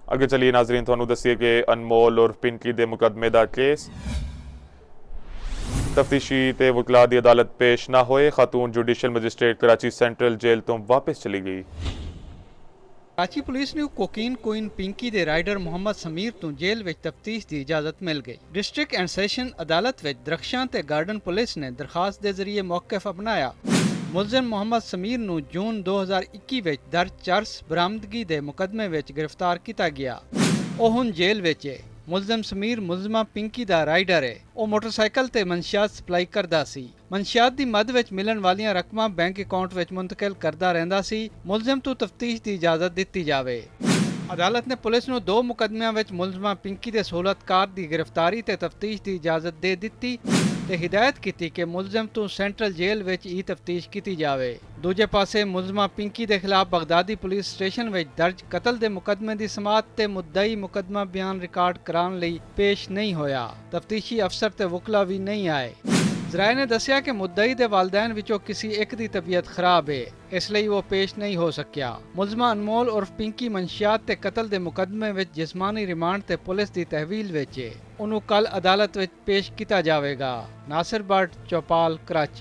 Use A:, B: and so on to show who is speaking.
A: अगे चलिए नाजरीन तुहानू दसीए कि अनमोल और पिंकी दे मुकदमे दा केस तफ्तीशी ते वकला दी अदालत पेश ना होए। खातून judicial magistrate Karachi central jail तो वापस चली गई।
B: कराची पुलिस ने कोकीन क्वीन पिंकी दे राइडर मोहम्मद समीर तो जेल विच तफ्तीश की इजाजत मिल गई। डिस्ट्रिक्ट एंड सैशन अदालत विच दरख्शां ते गार्डन पुलिस ने दरखास्त के जरिए मौक़िफ़ अपनाया। मुलजिम मोहम्मद समीर नू जून 2021 विच दर्ज चर्स बरामदगी दे मुकदमे विच गिरफ्तार किया गया। ਉਹ ਹੁਣ जेल विच है। मुलजिम समीर मुलजिमा पिंकी दा राइडर है। ਉਹ मोटरसाइकिल ते मनशियात सप्लाई करदा सी। मनशियात दी मद विच मिलन वालियां रकमां बैंक अकाउंट विच मुंतकिल करदा रहिंदा सी। मुलजिम तू तफ्तीश दी इजाजत दित्ती जावे। अदालत ने पुलिस नू 2 मुकदमियां विच मुलजिमा पिंकी दे सहूलतकार दी गिरफ्तारी ते तफ्तीश दी इजाजत दे दित्ती ते हिदायत की कि मुलजिम तू सेंट्रल जेल विच ही तफ्तीश की जावे। दूजे पासे मुलजिमा पिंकी दे खिलाफ बगदादी पुलिस स्टेशन विच दर्ज कतल दे मुकदमे दी समाअत ते मुद्दई मुकदमा बयान रिकॉर्ड कराने लई पेश नहीं होया। तफ्तीशी अफसर ते वकला भी नहीं आए। जराए ने दसिया कि मुद्दई दे वालदैन विचों किसी एक दी तबीयत खराब है, इसलिए वो पेश नहीं हो सकिया। मुलजिमा अनमोल उर्फ पिंकी मनशियात ते कतल दे मुकदमे विच जिस्मानी रिमांड ते पुलिस दी तहवील विच है। उन्होंने कल अदालत विच पेश किया जाएगा। नासिर भट्ट, चौपाल, कराची।